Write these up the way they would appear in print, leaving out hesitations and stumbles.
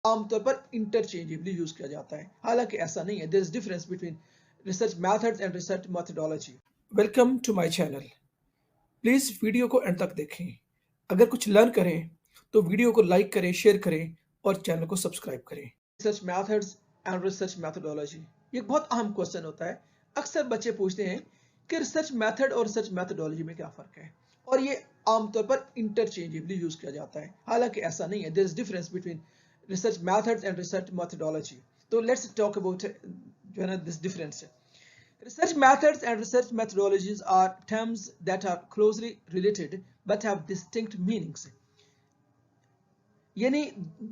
आमतौर पर interchangeably use किया जाता है, हालांकि ऐसा नहीं है। There is difference between research methods and research methodology. Welcome to my channel. Please video को एंड तक देखें। अगर कुछ लर्न करें तो वीडियो को लाइक करें, शेयर करें और चैनल को सब्सक्राइब करें। Research methods and research methodology, ये बहुत अहम क्वेश्चन होता है। अक्सर बच्चे पूछते हैं कि रिसर्च मेथड और रिसर्च मेथोडोलॉजी में क्या फर्क है, और ये आमतौर पर इंटरचेंजेबली यूज किया जाता है, हालांकि ऐसा नहीं है। There is difference between research methods and research methodology. So let's talk about this difference. Research methods and research methodologies are terms that are closely related but have distinct meanings. यानी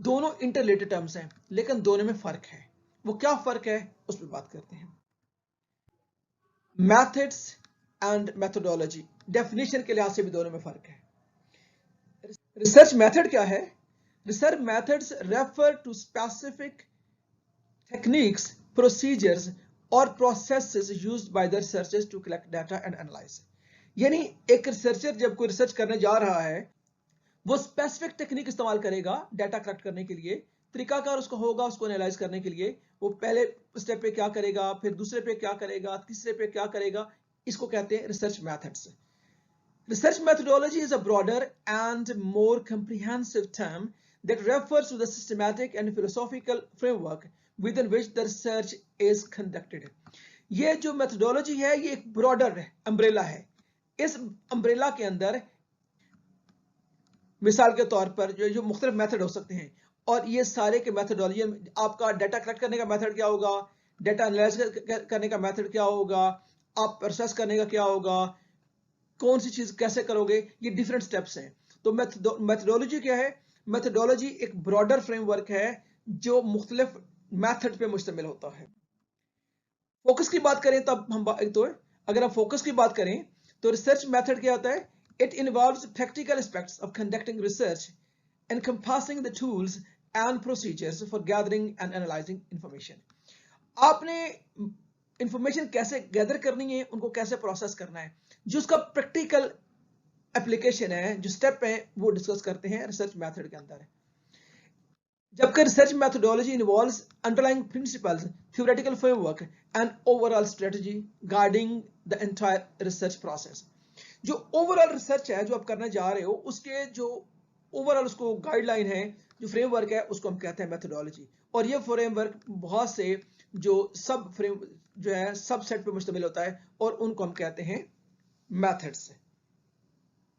दोनों interrelated terms हैं लेकिन दोनों में फर्क है। वो क्या फर्क है उस पर बात करते हैं। मेथड्स एंड मेथोडोलॉजी, डेफिनेशन के लिहाज से भी दोनों में फर्क है। रिसर्च मेथड क्या है? Research methods refer to specific techniques, procedures, or processes used by the researchers to collect data and analyze. यानी एक रिसर्चर जब कोई रिसर्च करने जा रहा है वो स्पेसिफिक टेक्निक इस्तेमाल करेगा डाटा कलेक्ट करने के लिए। तरीकाकार उसको होगा उसको एनालाइज करने के लिए। वो पहले स्टेप पे क्या करेगा, फिर दूसरे पे क्या करेगा, तीसरे पे क्या करेगा, इसको कहते हैं research methods. Research methodology is a broader and more comprehensive term that refers to the systematic and philosophical framework within which the research is conducted. ये जो methodology है ये एक broader umbrella है। इस umbrella के अंदर मिसाल के तौर पर जो मुख्तलिफ मेथड हो सकते हैं, और ये सारे के मेथडोलॉजी, आपका डाटा कलेक्ट करने का मेथड क्या होगा, डाटा एनालाइज करने का मेथड क्या होगा, आप प्रोसेस करने का क्या होगा, कौन सी चीज कैसे करोगे, ये डिफरेंट स्टेप्स हैं। तो मेथडोलॉजी क्या है? मेथडोलॉजी एक ब्रॉडर फ्रेमवर्क है जो मुख्तलिफ मेथड पे मुश्तमिल होता है। फोकस की बात करें तब हम तो अगर हम फोकस की बात करें तो रिसर्च मेथड क्या होता है? It involves practical aspects of conducting research encompassing the tools and procedures for gathering and analyzing information. आपने इंफॉर्मेशन कैसे गैदर करनी है, उनको कैसे प्रोसेस करना है, जो उसका प्रैक्टिकल एप्लीकेशन है, जो स्टेप है, वो डिस्कस करते हैं रिसर्च मेथड के अंदर। जबकि research methodology involves underlying principles, theoretical framework and overall strategy guiding the entire research process. जो ओवरऑल रिसर्च है जो आप करने जा रहे हो, उसके जो ओवरऑल उसको गाइडलाइन है, जो फ्रेमवर्क है, उसको हम कहते हैं मेथोडोलॉजी। और ये फ्रेमवर्क बहुत से जो सब फ्रेम जो है सब सेट पे मुश्तमिल होता है और उनको हम कहते हैं मेथड्स।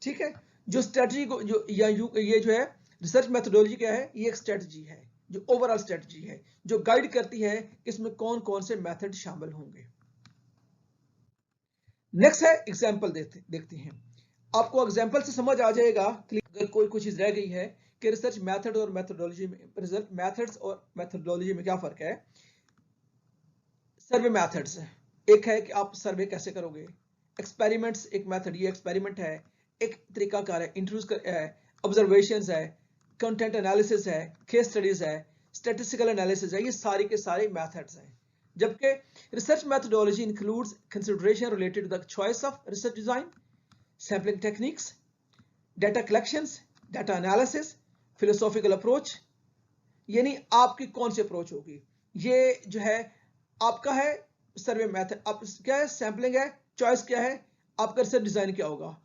ठीक है, जो स्ट्रेटजी को जो ये जो है रिसर्च मेथोडोलॉजी क्या है? ये एक स्ट्रेटजी है, जो ओवरऑल स्ट्रेटजी है, जो गाइड करती है इसमें कौन कौन से मेथड शामिल होंगे। नेक्स्ट है एग्जांपल देखते हैं। आपको एग्जांपल से समझ आ जाएगा अगर कोई चीज रह गई है कि रिसर्च मेथड और मेथोडोलॉजी में, रिसर्च मेथड्स और मेथोडोलॉजी में क्या फर्क है। सर्वे मेथड्स, एक है कि आप सर्वे कैसे करोगे। एक्सपेरिमेंट्स एक मेथड, ये एक्सपेरिमेंट है, एक तरीकाकार है, इंट्रोड्यूस है, ऑब्जर्वेशंस है, कंटेंट एनालिसिस है, केस स्टडीज है, स्टैटिस्टिकल एनालिसिस है, ये सारी के सारे मेथड्स हैं। जबकि research methodology includes consideration related to the choice of research design, sampling techniques, data collections, data analysis, philosophical approach. यानी आपकी कौन सी अप्रोच होगी, ये जो है आपका है सर्वे मेथड। आप क्या है? सैम्पलिंग है, चॉइस क्या है, आपका रिसर्च डिजाइन क्या होगा,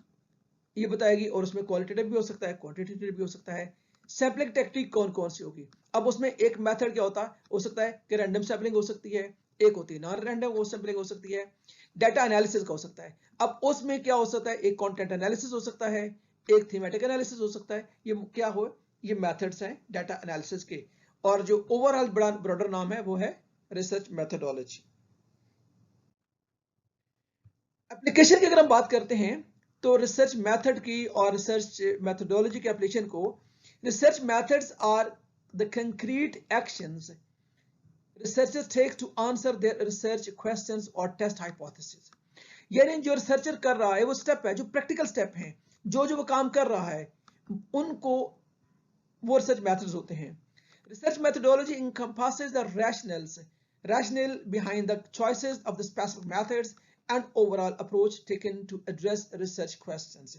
ये बताएगी। और उसमें क्वालिटेटिव भी हो सकता है, क्वांटिटेटिव भी हो सकता है। सैम्पलिंग टेक्निक कौन कौन सी होगी, अब उसमें एक मेथड क्या होता हो सकता है कि रैंडम सैम्पलिंग हो सकती है, एक होती है नॉन रैंडम सैम्पलिंग हो सकती है, डाटा एनालिसिस का हो सकता है। अब उसमें क्या हो सकता है? एक कंटेंट एनालिसिस हो सकता है, एक थीमेटिक एनालिसिस हो सकता है। ये क्या हो? ये मेथड्स हैं डाटा एनालिसिस के, और जो ओवरऑल ब्रॉडर नाम है वो है रिसर्च मेथोडोलॉजी। एप्लीकेशन की अगर हम बात करते हैं तो रिसर्च मेथड की और रिसर्च मेथोडोलॉजी के एप्लीकेशन को, research methods are the concrete actions researchers take to answer their research questions or test hypotheses. यानी जो रिसर्चर कर रहा है वो स्टेप है, जो प्रैक्टिकल स्टेप हैं, जो वो काम कर रहा है, उनको वो रिसर्च मेथड्स होते हैं। Research methodology encompasses the rationale behind the choices of the specific methods and overall approach taken to address research questions.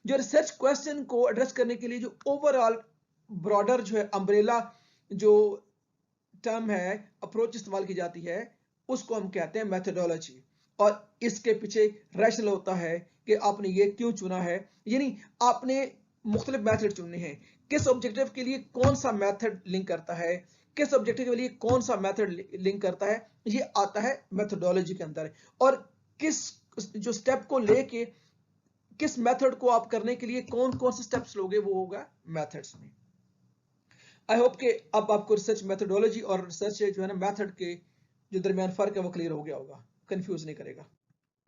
जो रिसर्च क्वेश्चन को एड्रेस करने के लिए जो ओवरऑल ब्रॉडर जो है अम्ब्रेला जो टर्म है, अप्रोच इस्तेमाल की जाती है, उसको हम कहते हैं मेथोडोलॉजी। और इसके पीछे रैशनल होता है कि आपने ये क्यों चुना है, यानी आपने मुख्तलिफ मेथड चुनने हैं, किस ऑब्जेक्टिव के लिए कौन सा मेथड लिंक करता है, किस ऑब्जेक्टिव के लिए कौन सा मेथड लिंक करता है, ये आता है मेथोडोलॉजी के अंदर। और किस जो स्टेप को लेके किस मेथड को आप करने के लिए कौन कौन से स्टेप्स लोगे, वो होगा मेथड्स में। आई होप कि अब आपको रिसर्च मेथोडोलॉजी और रिसर्च जो है ना मेथड के जो दरमियान फर्क है वो क्लियर हो गया होगा, कंफ्यूज नहीं करेगा।